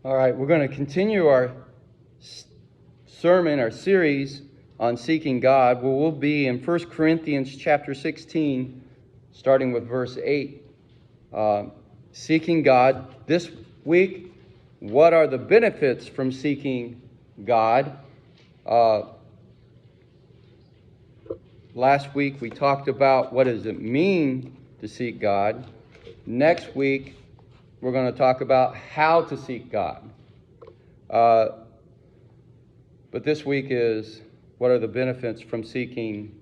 All right, we're going to continue our sermon, our series on seeking God. We'll be in 1 Corinthians chapter 16, starting with verse 8. Seeking God. This week, what are the benefits from seeking God? Last week, we talked about what does it mean to seek God. Next week, we're going to talk about how to seek God. But this week is, what are the benefits from seeking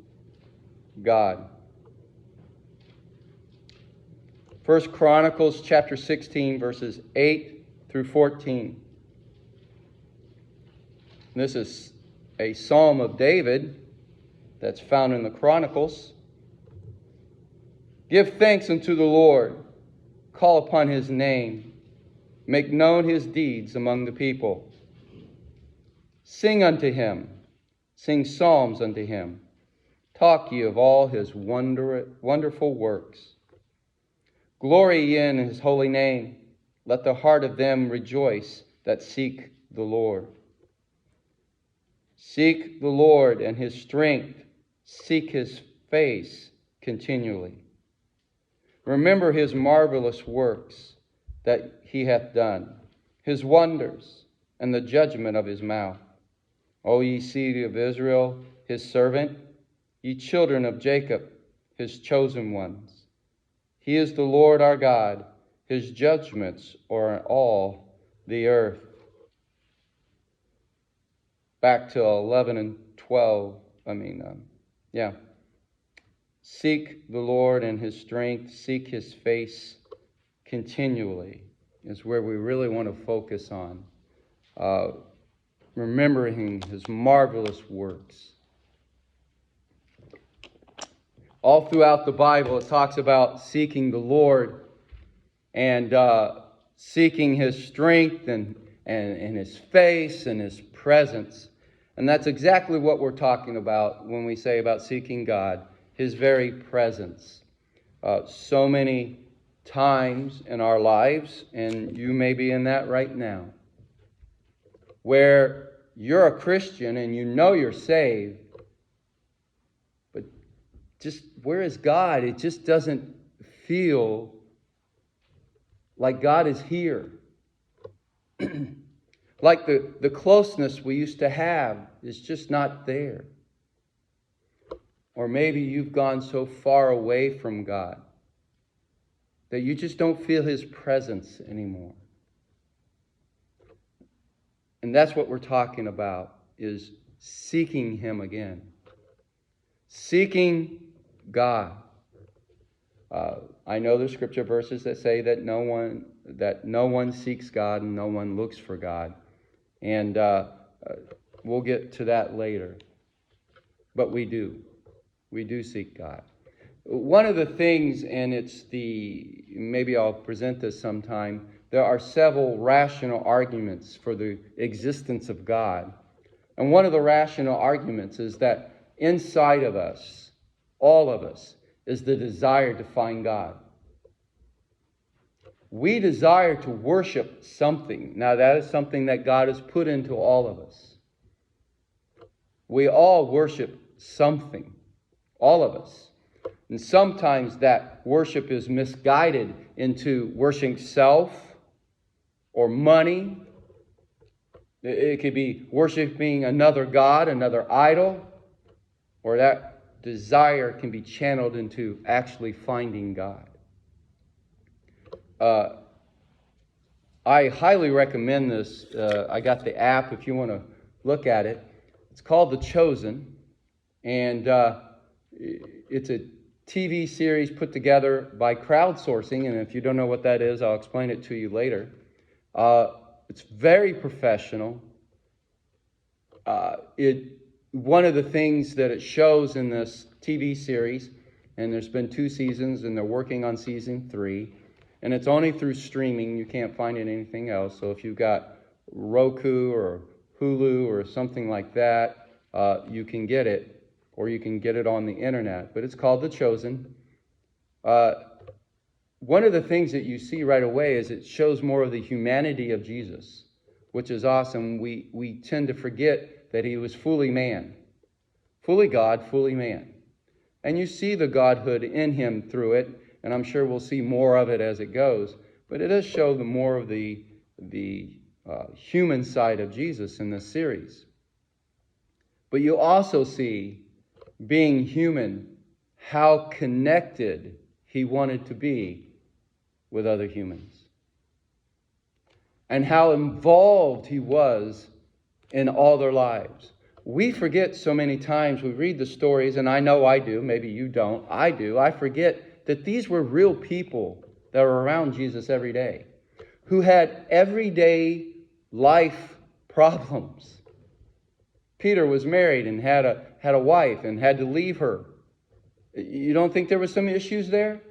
God? 1 Chronicles chapter 16, verses 8 through 14. This is a psalm of David that's found in the Chronicles. Give thanks unto the Lord. Call upon his name. Make known his deeds among the people. Sing unto him. Sing psalms unto him. Talk ye of all his wonderful works. Glory ye in his holy name. Let the heart of them rejoice that seek the Lord. Seek the Lord and his strength. Seek his face continually. Remember his marvelous works that he hath done, his wonders, and the judgment of his mouth. O ye seed of Israel, his servant, ye children of Jacob, his chosen ones. He is the Lord our God. His judgments are on all the earth. Back to 11 and 12. Seek the Lord and his strength. Seek his face continually is where we really want to focus on. Remembering his marvelous works. All throughout the Bible, it talks about seeking the Lord and seeking his strength and his face and his presence. And that's exactly what we're talking about when we say about seeking God, his very presence. So many times in our lives, and you may be in that right now, where you're a Christian and you know you're saved, but just where is God? It just doesn't feel like God is here. Like the closeness we used to have is just not there. Or maybe you've gone so far away from God that you just don't feel his presence anymore. And that's what we're talking about, is seeking him again. Seeking God. I know there's scripture verses that say that no one seeks God and no one looks for God. And we'll get to that later. But we do. We do seek God. One of the things, and maybe I'll present this sometime, there are several rational arguments for the existence of God. And one of the rational arguments is that inside of us, all of us, is the desire to find God. We desire to worship something. Now, that is something that God has put into all of us. We all worship something, all of us. And sometimes that worship is misguided into worshiping self or money. It could be worshiping another god, another idol, or that desire can be channeled into actually finding God. I highly recommend this. I got the app if you want to look at it. It's called The Chosen, and it's a TV series put together by crowdsourcing, and if you don't know what that is, I'll explain it to you later. It's very professional. One of the things that it shows in this TV series, and there's been 2 seasons, and they're working on season 3, and it's only through streaming. You can't find it anything else. So if you've got Roku or Hulu or something like that, you can get it, or you can get it on the internet. But it's called The Chosen. One of the things that you see right away is it shows more of the humanity of Jesus. which is awesome. We tend to forget that he was fully man, fully God, fully man. And you see the godhood in him through it, and I'm sure we'll see more of it as it goes. But it does show the more of the human side of Jesus in this series. But you also see, being human, how connected he wanted to be with other humans. And how involved he was in all their lives. We forget so many times, we read the stories, and I know I do, maybe you don't, I do. I forget that these were real people that were around Jesus every day, who had everyday life problems. Peter was married and had a wife and had to leave her. You don't think there were some issues there?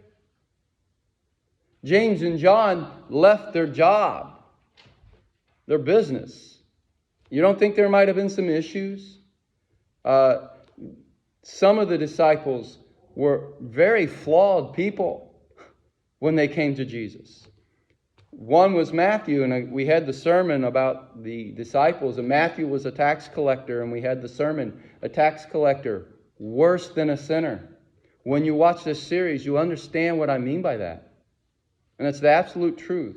James and John left their job, their business. You don't think there might have been some issues? Some of the disciples were very flawed people when they came to Jesus. One was Matthew, and we had the sermon about the disciples, and Matthew was a tax collector, and we had the sermon, a tax collector, worse than a sinner. When you watch this series, you understand what I mean by that. And it's the absolute truth.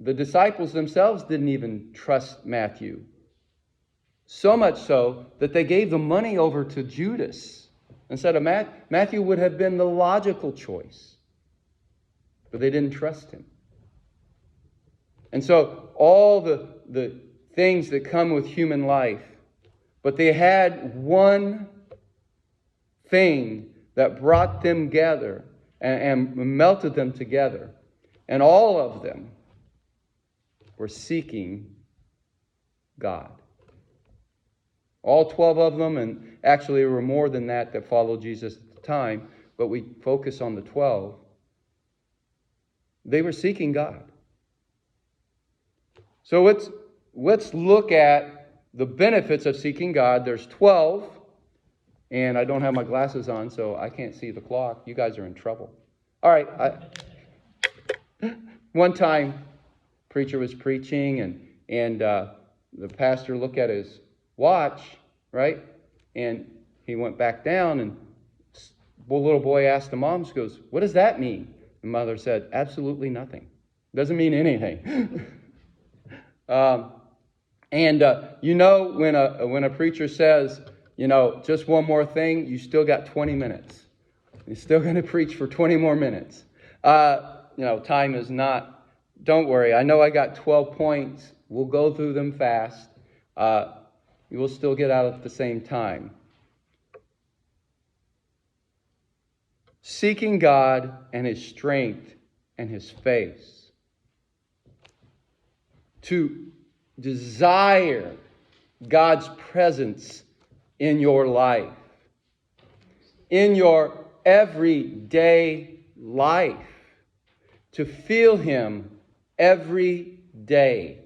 The disciples themselves didn't even trust Matthew. So much so that they gave the money over to Judas instead of Matthew would have been the logical choice. But they didn't trust him. And so all the things that come with human life, but they had one thing that brought them together and melted them together. And all of them were seeking God. All 12 of them, and actually there were more than that followed Jesus at the time, but we focus on the 12. They were seeking God. So let's look at the benefits of seeking God. There's 12, and I don't have my glasses on, so I can't see the clock. You guys are in trouble. All right. One time, preacher was preaching, and the pastor looked at his watch, right? And he went back down, and the little boy asked the mom, she goes, "What does that mean?" The mother said, "Absolutely nothing. Doesn't mean anything." You know, when a preacher says, just one more thing, you still got 20 minutes. You're still going to preach for 20 more minutes. Time is not, don't worry. I know I got 12 points. We'll go through them fast. You will still get out at the same time. Seeking God and his strength and his face. To desire God's presence in your life, in your everyday life, to feel him every day,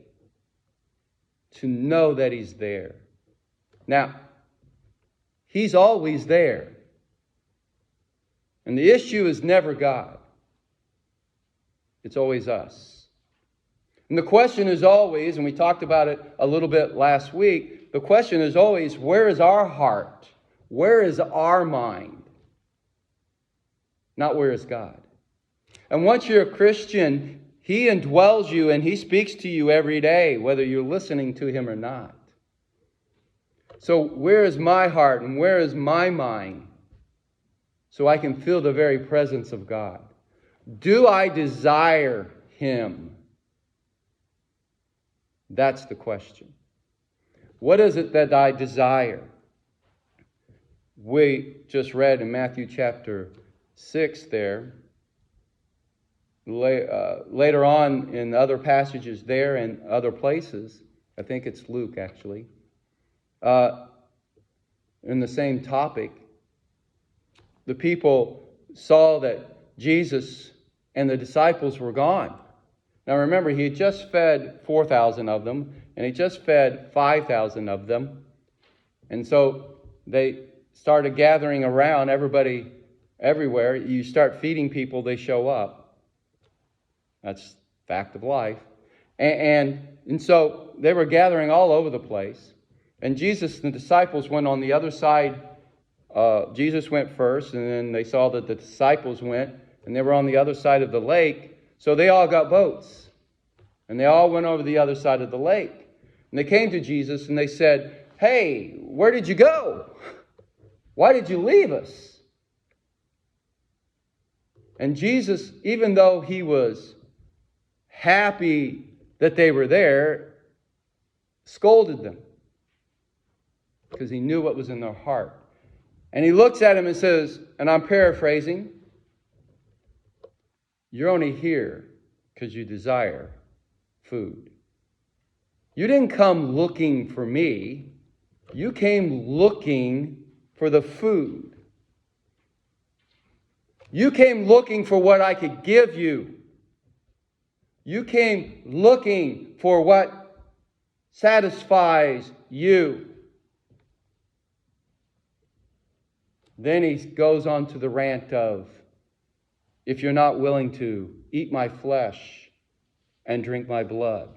to know that he's there. Now, he's always there. And the issue is never God. It's always us. And the question is always, and we talked about it a little bit last week, the question is always, where is our heart? Where is our mind? Not where is God? And once you're a Christian, he indwells you and he speaks to you every day, whether you're listening to him or not. So where is my heart and where is my mind? So I can feel the very presence of God. Do I desire him? That's the question. What is it that I desire? We just read in Matthew chapter 6 there. Later on in other passages there and other places, I think it's Luke actually, in the same topic, the people saw that Jesus and the disciples were gone. Now remember, he had just fed 4,000 of them, and he just fed 5,000 of them. And so they started gathering around, everybody, everywhere. You start feeding people, they show up. That's fact of life. And so they were gathering all over the place. And Jesus and the disciples went on the other side. Jesus went first, and then they saw that the disciples went, and they were on the other side of the lake. So they all got boats. And they all went over the other side of the lake. And they came to Jesus and they said, "Hey, where did you go? Why did you leave us?" And Jesus, even though he was happy that they were there, scolded them because he knew what was in their heart. And he looks at him and says, and I'm paraphrasing, "You're only here because you desire food. You didn't come looking for me. You came looking for the food. You came looking for what I could give you. You came looking for what satisfies you." Then he goes on to the rant of, "If you're not willing to eat my flesh and drink my blood,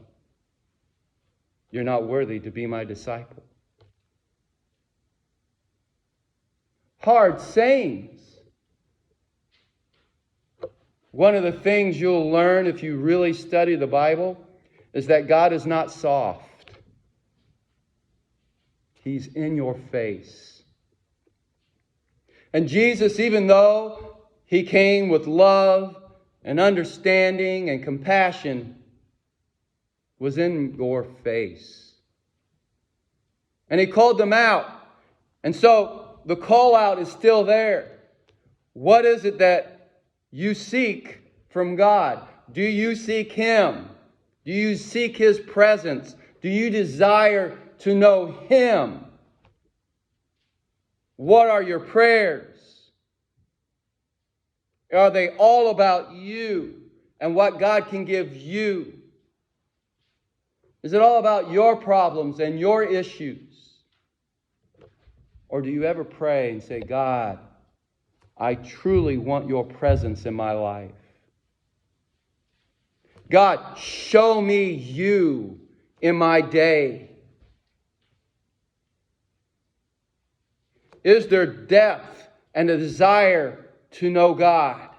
you're not worthy to be my disciple." Hard sayings. One of the things you'll learn if you really study the Bible is that God is not soft. He's in your face. And Jesus, even though he came with love and understanding and compassion, was in your face. And he called them out. And so the call out is still there. What is it that you seek from God? Do you seek him? Do you seek his presence? Do you desire to know him? What are your prayers? Are they all about you and what God can give you? Is it all about your problems and your issues? Or do you ever pray and say, "God, I truly want your presence in my life. God, show me you in my day." Is there depth and a desire to know God?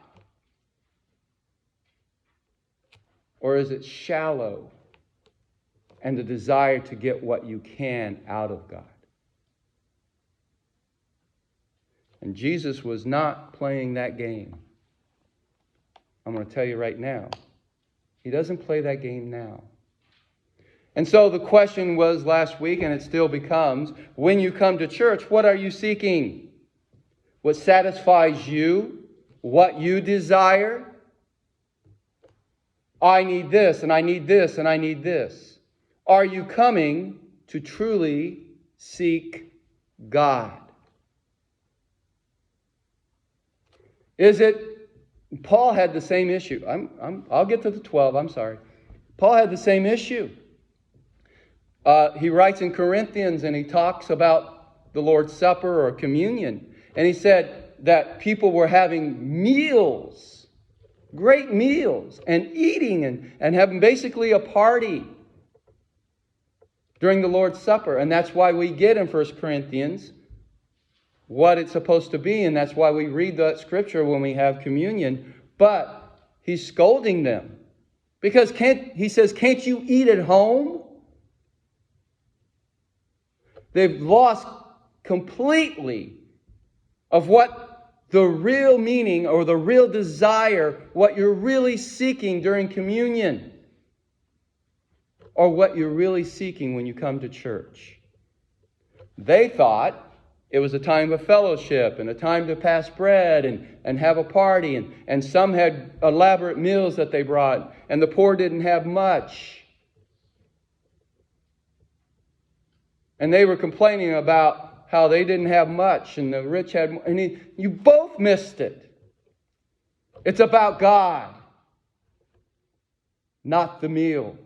Or is it shallow and the desire to get what you can out of God? And Jesus was not playing that game. I'm going to tell you right now, he doesn't play that game now. And so the question was last week, and it still becomes, when you come to church, what are you seeking? What satisfies you? What you desire? I need this, and I need this, and I need this. Are you coming to truly seek God? Is it, Paul had the same issue. I'll get to the 12, I'm sorry. Paul had the same issue. He writes in Corinthians and he talks about the Lord's Supper or communion. And he said that people were having meals, great meals, and eating and having basically a party during the Lord's Supper. And that's why we get in 1 Corinthians what it's supposed to be. And that's why we read that scripture when we have communion. But he's scolding them. Because he says, can't you eat at home? They've lost completely of what the real meaning or the real desire, what you're really seeking during communion, or what you're really seeking when you come to church. They thought it was a time of fellowship and a time to pass bread and have a party. And some had elaborate meals that they brought, and the poor didn't have much. And they were complaining about how they didn't have much and the rich had more. And you both missed it. It's about God, not the meal.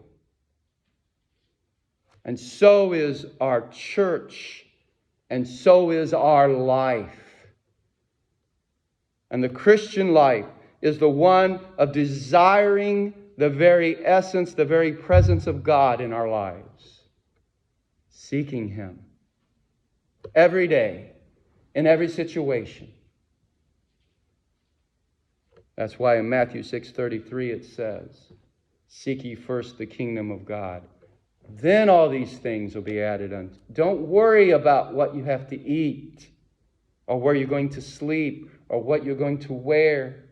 And so is our church, and so is our life. And the Christian life is the one of desiring the very essence, the very presence of God in our lives. Seeking Him every day, in every situation. That's why in Matthew 6:33 it says, seek ye first the kingdom of God. Then all these things will be added unto you. Don't worry about what you have to eat, or where you're going to sleep, or what you're going to wear.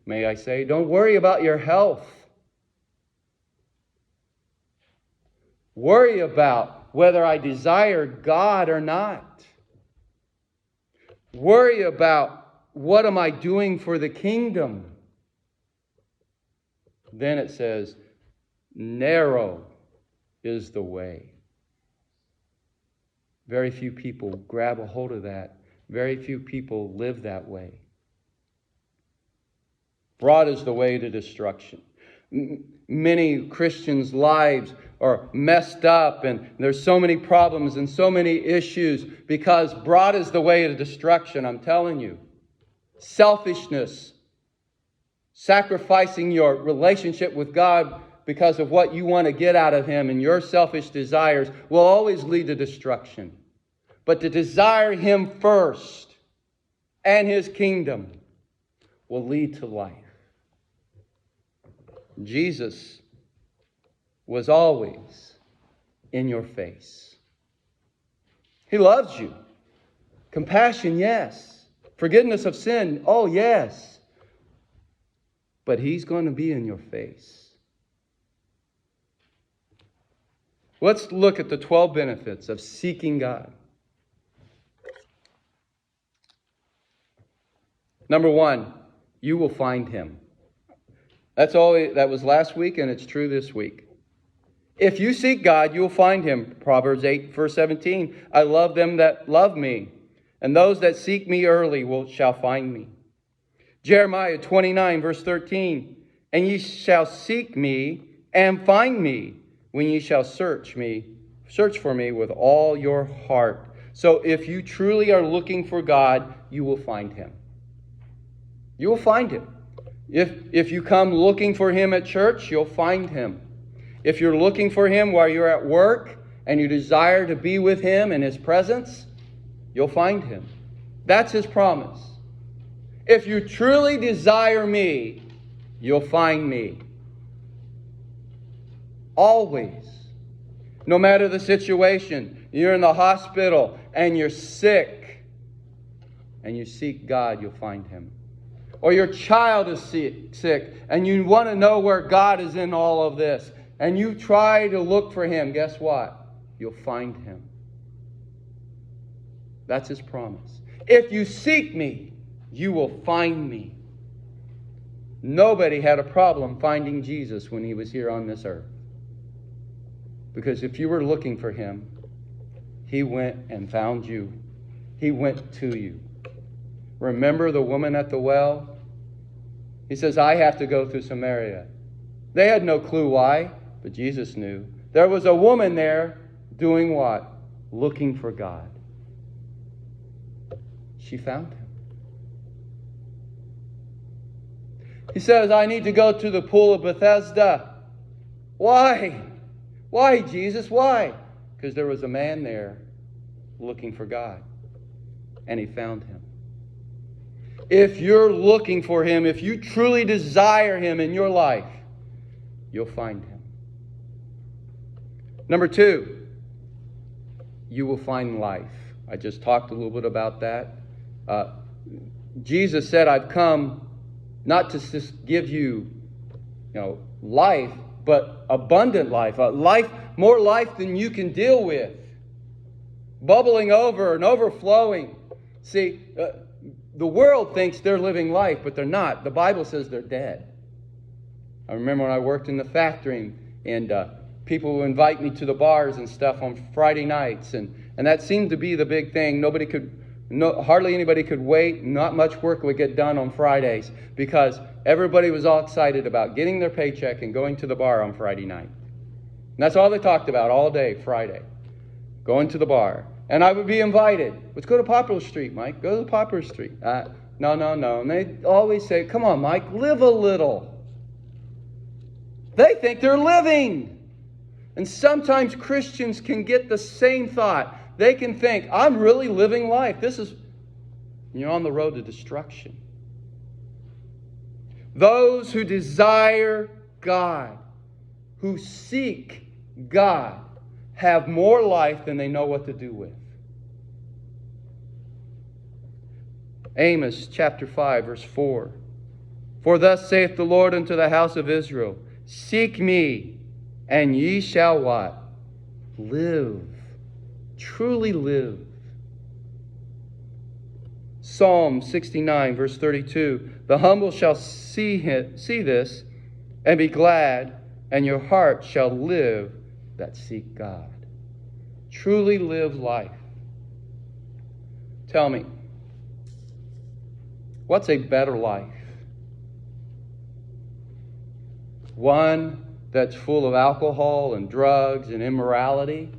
May I say, don't worry about your health. Worry about whether I desire God or not. Worry about what am I doing for the kingdom. Then it says, narrow is the way. Very few people grab a hold of that. Very few people live that way. Broad is the way to destruction. Many Christians' lives are messed up, and there's so many problems and so many issues because broad is the way to destruction, I'm telling you. Selfishness, sacrificing your relationship with God because of what you want to get out of Him and your selfish desires will always lead to destruction. But to desire Him first and His kingdom will lead to life. Jesus was always in your face. He loves you. Compassion, yes. Forgiveness of sin, oh yes. But He's going to be in your face. Let's look at the 12 benefits of seeking God. Number 1, you will find Him. That was last week, and it's true this week. If you seek God, you will find Him. Proverbs 8, verse 17. I love them that love me, and those that seek me early shall find me. Jeremiah 29, verse 13. And ye shall seek me and find me when ye shall search for me with all your heart. So if you truly are looking for God, you will find Him. You will find Him. If you come looking for Him at church, you'll find Him. If you're looking for Him while you're at work and you desire to be with Him in His presence, you'll find Him. That's His promise. If you truly desire me, you'll find me. Always. No matter the situation, you're in the hospital and you're sick and you seek God, you'll find Him. Or your child is sick and you want to know where God is in all of this. And you try to look for Him. Guess what? You'll find Him. That's His promise. If you seek me, you will find me. Nobody had a problem finding Jesus when He was here on this earth. Because if you were looking for Him, He went and found you. He went to you. Remember the woman at the well? He says, I have to go through Samaria. They had no clue why, but Jesus knew. There was a woman there doing what? Looking for God. She found Him. He says, I need to go to the pool of Bethesda. Why? Why, Jesus? Why? Because there was a man there looking for God. And he found Him. If you're looking for Him, if you truly desire Him in your life, you'll find Him. Number 2, you will find life. I just talked a little bit about that. Jesus said, I've come not to just give you, life, but abundant life. More life than you can deal with. Bubbling over and overflowing. See, the world thinks they're living life, but they're not. The Bible says they're dead. I remember when I worked in the factory, and people would invite me to the bars and stuff on Friday nights, and that seemed to be the big thing. Hardly anybody could wait. Not much work would get done on Fridays because everybody was all excited about getting their paycheck and going to the bar on Friday night. And that's all they talked about all day Friday, going to the bar. And I would be invited. Let's go to Poplar Street, Mike. Go to Poplar Street. No. And they always say, come on, Mike, live a little. They think they're living. And sometimes Christians can get the same thought. They can think, I'm really living life. You're on the road to destruction. Those who desire God, who seek God, have more life than they know what to do with. Amos chapter 5, verse 4. For thus saith the Lord unto the house of Israel, seek me, and ye shall what? Live. Truly live. Psalm 69, verse 32. The humble shall see this, and be glad, and your heart shall live that seek God. Truly live life. Tell me, what's a better life? One that's full of alcohol and drugs and immorality?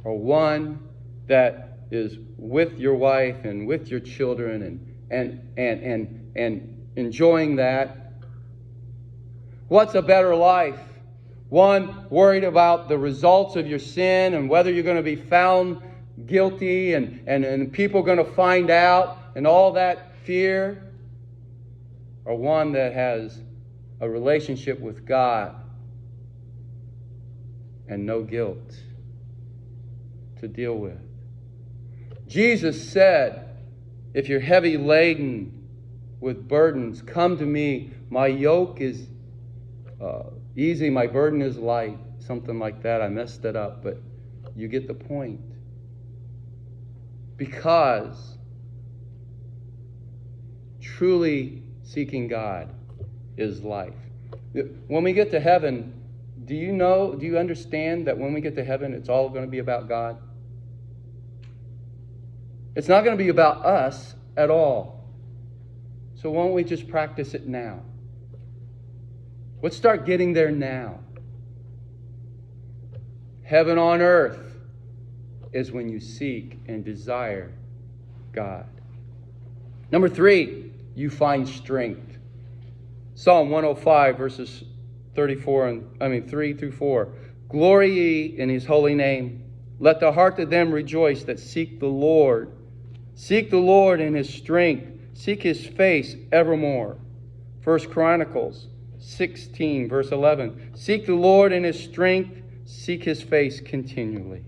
Or one that is with your wife and with your children and enjoying that? What's a better life? One worried about the results of your sin and whether you're going to be found guilty and people going to find out and all that fear? Or one that has a relationship with God and no guilt to deal with? Jesus said, if you're heavy laden with burdens, come to me. My yoke is easy, my burden is light. Something like that. I messed it up, but you get the point. Because truly seeking God is life. When we get to heaven, do you understand that when we get to heaven, it's all going to be about God? It's not going to be about us at all. So why don't we just practice it now? Let's start getting there now. Heaven on earth is when you seek and desire God. Number 3, you find strength. Psalm 105, verses 3 through 4. Glory ye in his holy name. Let the heart of them rejoice that seek the Lord. Seek the Lord in his strength. Seek his face evermore. 1 Chronicles 16, verse 11. Seek the Lord in his strength. Seek his face continually.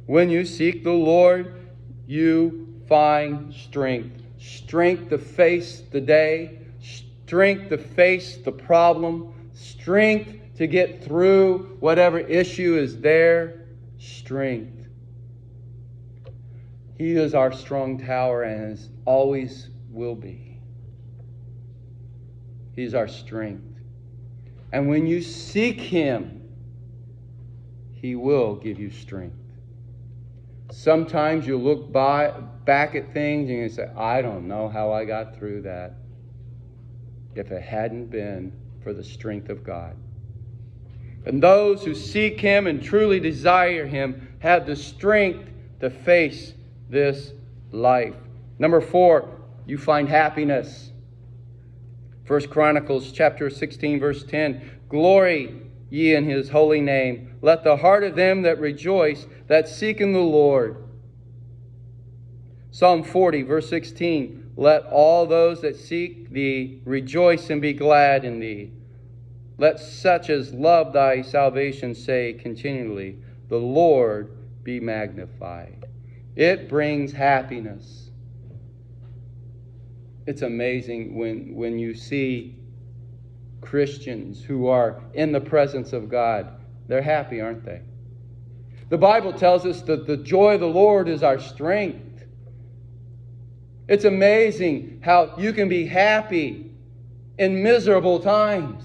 When you seek the Lord, you find strength. Strength to face the day. Strength to face the problem. Strength to get through whatever issue is there. Strength. He is our strong tower and always will be. He's our strength. And when you seek him, he will give you strength. Sometimes you look back at things and you say, I don't know how I got through that if it hadn't been for the strength of God. And those who seek him and truly desire him have the strength to face this life. Number 4, you find happiness. 1 Chronicles chapter 16, verse 10. Glory ye in his holy name. Let the heart of them that rejoice, that seek in the Lord. Psalm 40, verse 16. Let all those that seek thee rejoice and be glad in thee. Let such as love thy salvation say continually, the Lord be magnified. It brings happiness. It's amazing when you see Christians who are in the presence of God. They're happy, aren't they? The Bible tells us that the joy of the Lord is our strength. It's amazing how you can be happy in miserable times.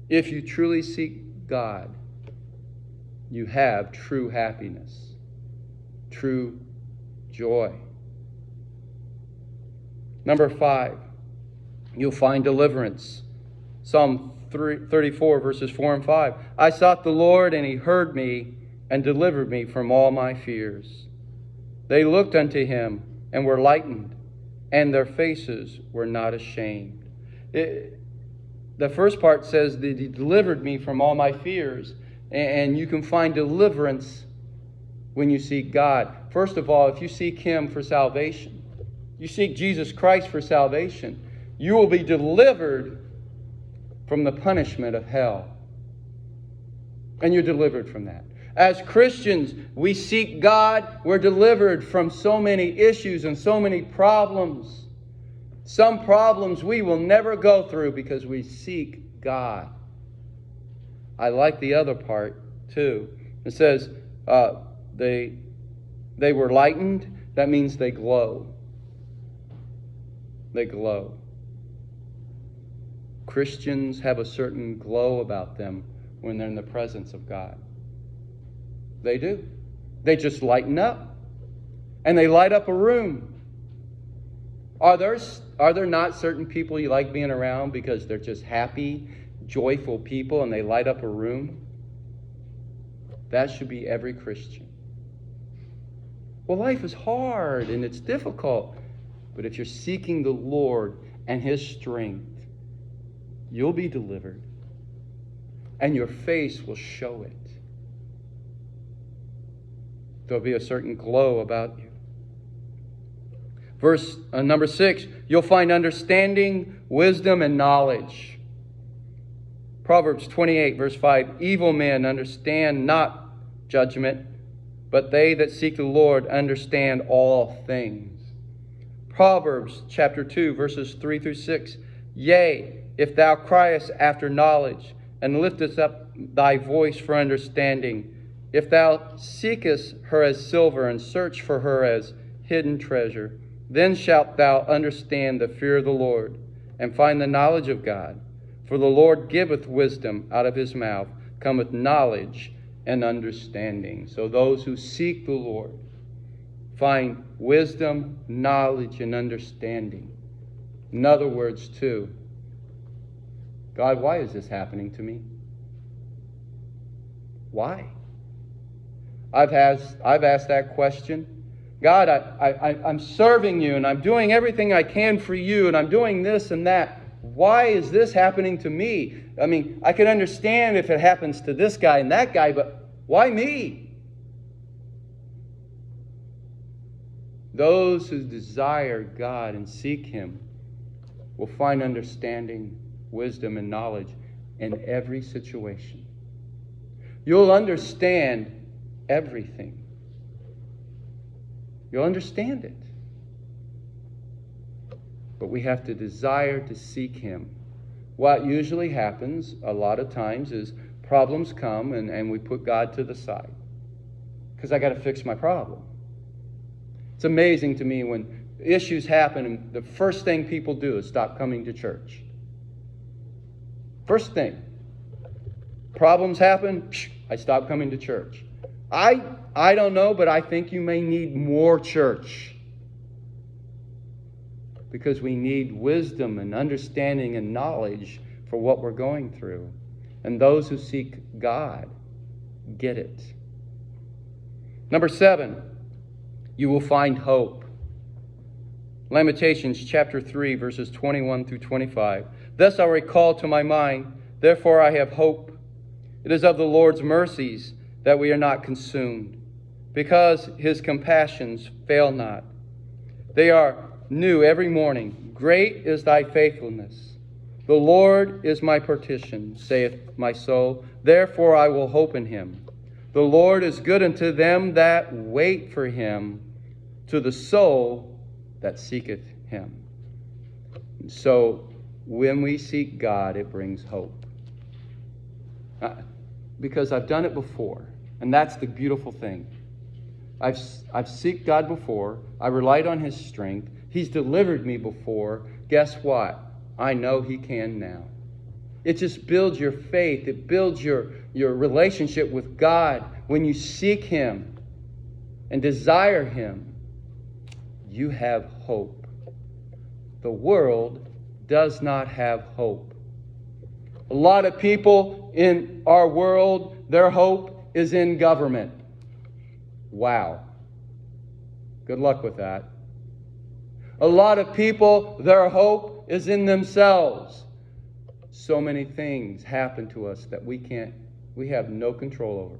If you truly seek God, you have true happiness, true joy. Number 5, you'll find deliverance. Psalm 34, verses 4 and 5. I sought the Lord, and he heard me and delivered me from all my fears. They looked unto him and were lightened, and their faces were not ashamed. The first part says that He delivered me from all my fears. And you can find deliverance when you seek God. First of all, if you seek Him for salvation, you seek Jesus Christ for salvation, you will be delivered from the punishment of hell. And you're delivered from that. As Christians, we seek God. We're delivered from so many issues and so many problems. Some problems we will never go through because we seek God. I like the other part too. It says they were lightened. That means they glow. They glow. Christians have a certain glow about them when they're in the presence of God. They do. They just lighten up. And they light up a room. Are there not certain people you like being around because they're just happy, joyful people and they light up a room? That should be every Christian. Well, life is hard and it's difficult. But if you're seeking the Lord and His strength, you'll be delivered. And your face will show it. There'll be a certain glow about you. Verse number 6, you'll find understanding, wisdom, and knowledge. Proverbs 28, verse 5, evil men understand not judgment, but they that seek the Lord understand all things. Proverbs chapter 2, verses 3 through 6, yea, if thou criest after knowledge, and liftest up thy voice for understanding, if thou seekest her as silver, and search for her as hidden treasure, then shalt thou understand the fear of the Lord, and find the knowledge of God. For the Lord giveth wisdom, out of His mouth cometh knowledge and understanding. So those who seek the Lord find wisdom, knowledge, and understanding. In other words, too, God, why is this happening to me? Why? I've asked that question. God, I'm serving you and I'm doing everything I can for you and I'm doing this and that. Why is this happening to me? I mean, I can understand if it happens to this guy and that guy, but why me? Those who desire God and seek Him will find understanding, wisdom, and knowledge in every situation. You'll understand everything. You'll understand it. But we have to desire to seek Him. What usually happens a lot of times is problems come and we put God to the side. Because I got to fix my problem. It's amazing to me when issues happen and the first thing people do is stop coming to church. First thing. Problems happen, I stop coming to church. I don't know, but I think you may need more church. Because we need wisdom and understanding and knowledge for what we're going through. And those who seek God get it. Number 7, you will find hope. Lamentations chapter 3, verses 21 through 25. Thus I recall to my mind, therefore I have hope. It is of the Lord's mercies that we are not consumed, because His compassions fail not. They are new every morning. Great is thy faithfulness. The Lord is my portion, saith my soul. Therefore I will hope in Him. The Lord is good unto them that wait for Him, to the soul that seeketh Him. And so when we seek God, it brings hope. Because I've done it before. And that's the beautiful thing. I've seeked God before. I relied on His strength. He's delivered me before. Guess what? I know He can now. It just builds your faith. It builds your relationship with God. When you seek Him and desire Him, you have hope. The world does not have hope. A lot of people in our world, their hope is in government. Wow. Good luck with that. A lot of people, their hope is in themselves. so many things happen to us that we have no control over.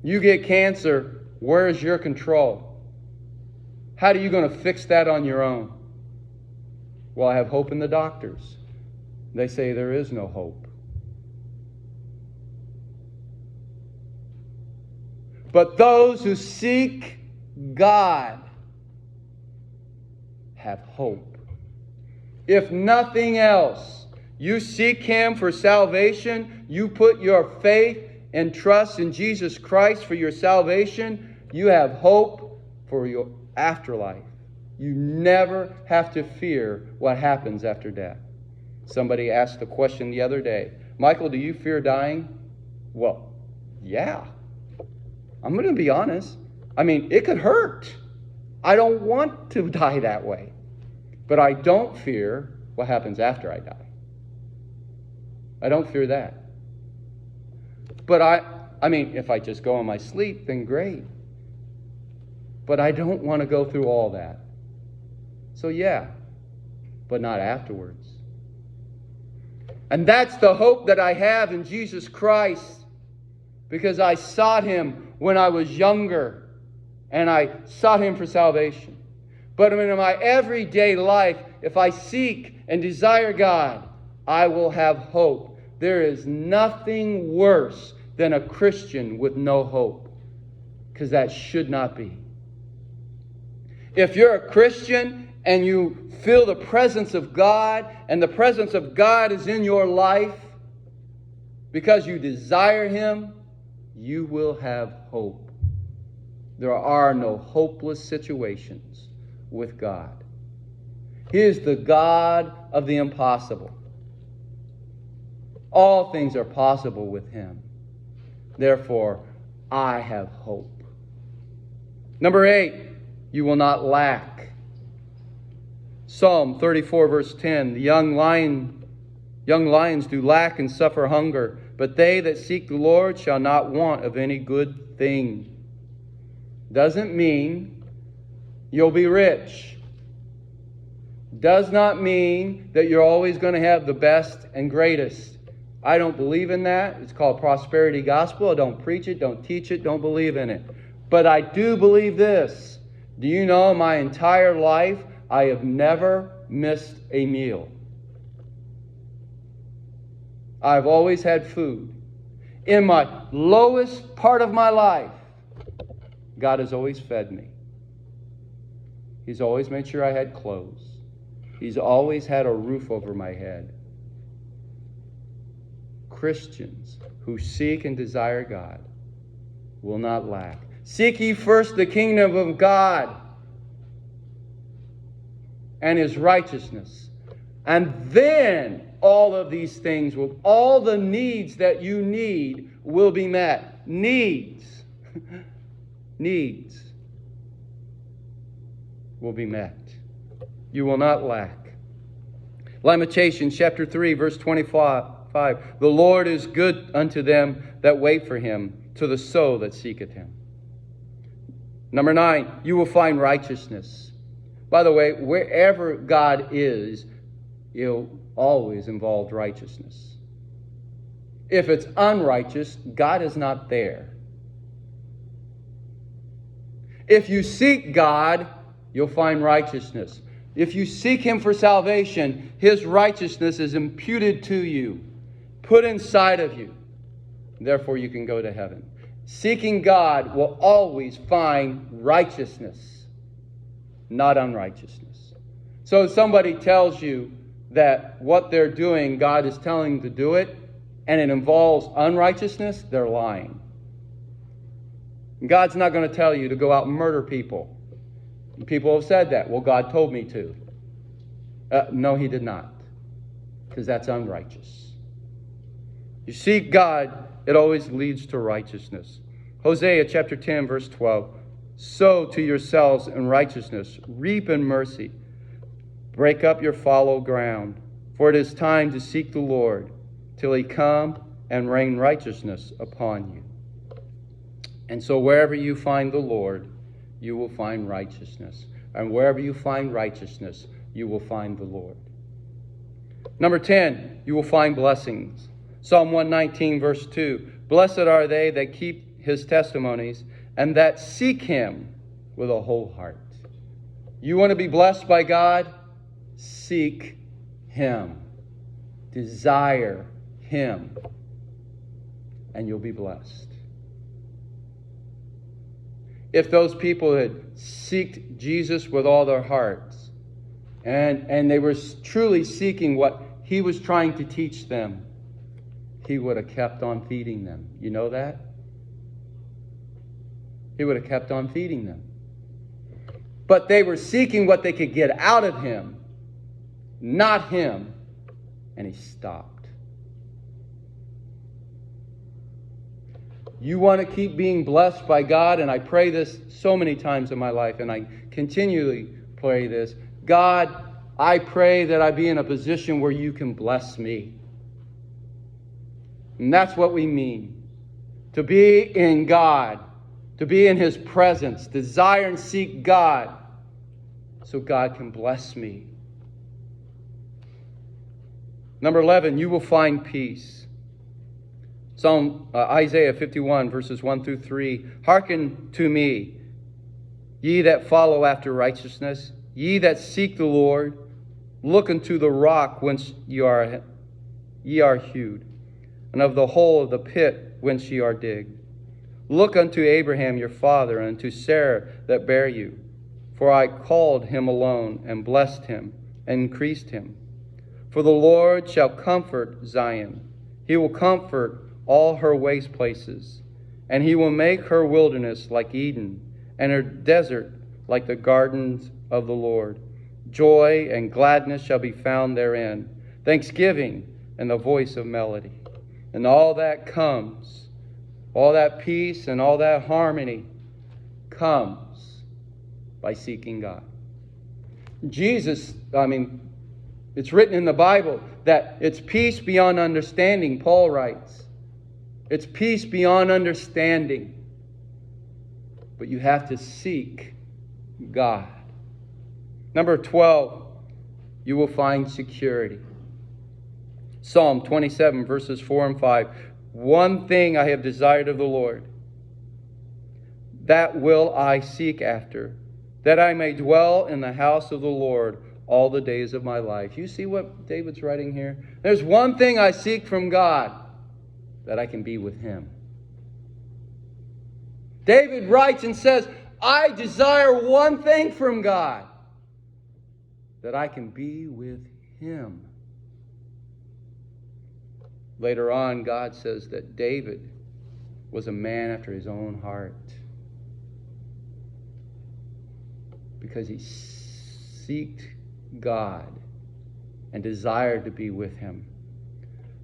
You get cancer, where's your control? How are you going to fix that on your own? Well, I have hope in the doctors. They say there is no hope. But those who seek God have hope. If nothing else, you seek Him for salvation, you put your faith and trust in Jesus Christ for your salvation, you have hope for your afterlife. You never have to fear what happens after death. Somebody asked the question the other day, Michael, do you fear dying? Well, yeah. I'm going to be honest. I mean, it could hurt. I don't want to die that way. But I don't fear what happens after I die. I don't fear that. But I mean, if I just go in my sleep, then great. But I don't want to go through all that. So yeah, but not afterwards. And that's the hope that I have in Jesus Christ, because I sought Him when I was younger, and I sought Him for salvation. But in my everyday life, if I seek and desire God, I will have hope. There is nothing worse than a Christian with no hope, because that should not be. If you're a Christian and you feel the presence of God, and the presence of God is in your life because you desire Him, you will have hope. There are no hopeless situations with God. He is the God of the impossible. All things are possible with Him. Therefore, I have hope. Number 8, you will not lack. Psalm 34, verse 10, the young lions do lack and suffer hunger, but they that seek the Lord shall not want of any good thing. Doesn't mean you'll be rich. Does not mean that you're always going to have the best and greatest. I don't believe in that. It's called prosperity gospel. I don't preach it, don't teach it, don't believe in it. But I do believe this. Do you know my entire life I have never missed a meal? I've always had food. In my lowest part of my life, God has always fed me. He's always made sure I had clothes. He's always had a roof over my head. Christians who seek and desire God will not lack. Seek ye first the kingdom of God and His righteousness. And then all of these things all the needs that you need will be met. Needs. Needs will be met. You will not lack. Lamentations chapter 3, verse 25. The Lord is good unto them that wait for Him, to the soul that seeketh Him. Number 9, you will find righteousness. By the way, wherever God is, He'll always involve righteousness. If it's unrighteous, God is not there. If you seek God, you'll find righteousness. If you seek Him for salvation, His righteousness is imputed to you, put inside of you. Therefore, you can go to heaven. Seeking God will always find righteousness, not unrighteousness. So if somebody tells you that what they're doing, God is telling them to do it, and it involves unrighteousness, they're lying. God's not going to tell you to go out and murder people. People have said that. Well, God told me to. No, He did not. Because that's unrighteous. You seek God, it always leads to righteousness. Hosea chapter 10, verse 12. Sow to yourselves in righteousness, reap in mercy. Break up your fallow ground, for it is time to seek the Lord till He come and rain righteousness upon you. And so wherever you find the Lord, you will find righteousness. And wherever you find righteousness, you will find the Lord. Number 10, you will find blessings. Psalm 119, verse 2. Blessed are they that keep his testimonies and that seek him with a whole heart. You want to be blessed by God? Seek him. Desire him. And you'll be blessed. If those people had sought Jesus with all their hearts, and they were truly seeking what he was trying to teach them, he would have kept on feeding them. You know that? He would have kept on feeding them. But they were seeking what they could get out of him, not him, and he stopped. You want to keep being blessed by God, and I pray this so many times in my life, and I continually pray this. God, I pray that I be in a position where you can bless me. And that's what we mean. To be in God, to be in his presence, desire and seek God so God can bless me. Number 11, you will find peace. Isaiah 51, verses 1 through 3. Hearken to me, ye that follow after righteousness, ye that seek the Lord, look unto the rock whence ye are hewed, and of the hole of the pit whence ye are digged. Look unto Abraham your father, and unto Sarah that bare you. For I called him alone, and blessed him, and increased him. For the Lord shall comfort Zion. He will comfort all her waste places. And he will make her wilderness like Eden, and her desert like the gardens of the Lord. Joy and gladness shall be found therein, thanksgiving and the voice of melody. And all that comes, all that peace and all that harmony comes by seeking God. It's written in the Bible that it's peace beyond understanding, Paul writes. It's peace beyond understanding. But you have to seek God. Number 12, you will find security. Psalm 27, verses 4 and 5. One thing I have desired of the Lord, that will I seek after, that I may dwell in the house of the Lord all the days of my life. You see what David's writing here? There's one thing I seek from God, that I can be with him. David writes and says, I desire one thing from God, that I can be with him. Later on, God says that David was a man after his own heart, because he sought God and desired to be with him,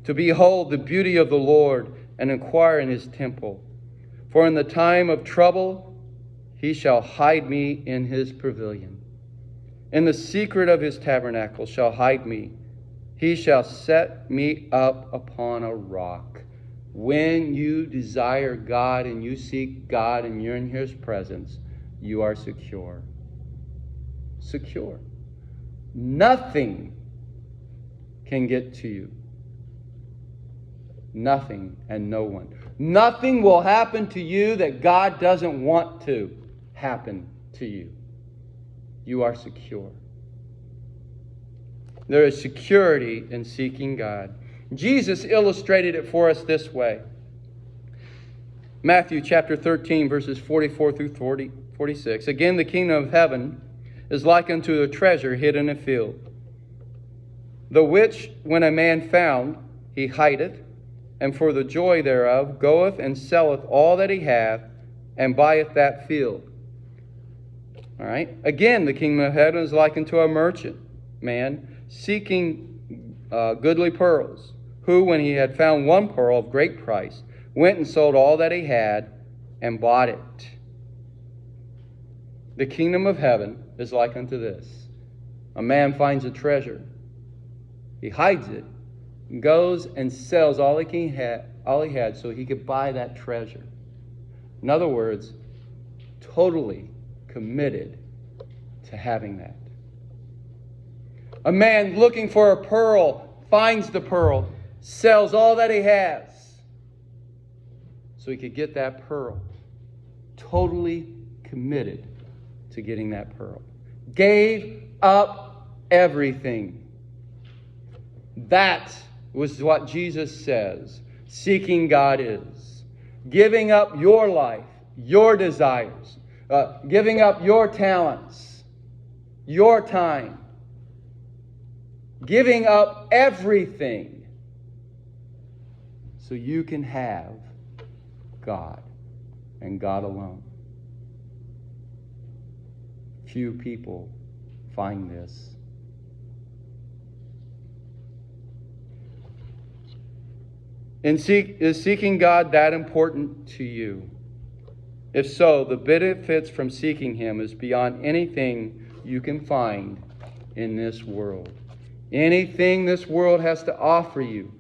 to behold the beauty of the Lord and inquire in his temple. For in the time of trouble he shall hide me in his pavilion. In the secret of his tabernacle shall hide me. He shall set me up upon a rock. When you desire God and you seek God and you're in his presence, you are secure. Secure. Nothing can get to you. Nothing and no one. Nothing will happen to you that God doesn't want to happen to you. You are secure. There is security in seeking God. Jesus illustrated it for us this way. Matthew chapter 13, verses 44 through 46. Again, the kingdom of heaven is like unto a treasure hid in a field, the which, when a man found, he hideth, and for the joy thereof goeth and selleth all that he hath, and buyeth that field. All right. Again, the kingdom of heaven is like unto a merchant man seeking goodly pearls, who, when he had found one pearl of great price, went and sold all that he had and bought it. The kingdom of heaven is like unto this. A man finds a treasure. He hides it, goes and sells all he had so he could buy that treasure. In other words, totally committed to having that. A man looking for a pearl finds the pearl, sells all that he has so he could get that pearl. Totally committed to getting that pearl. Gave up everything. That was what Jesus says seeking God is. Giving up your life, your desires, giving up your talents, your time, giving up everything so you can have God and God alone. Few people find this. Is seeking God that important to you? If so, the benefits from seeking Him is beyond anything you can find in this world. Anything this world has to offer you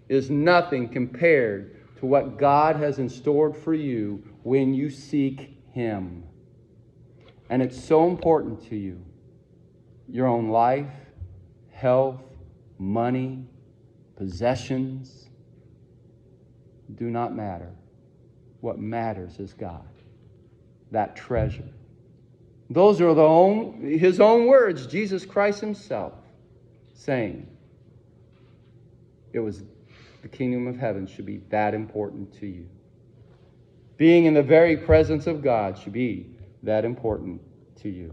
is nothing compared to what God has in store for you when you seek Him. And it's so important to you. Your own life, health, money, possessions do not matter. What matters is God, that treasure. Those are His own words, Jesus Christ Himself saying the kingdom of heaven should be that important to you. Being in the very presence of God should be that important to you.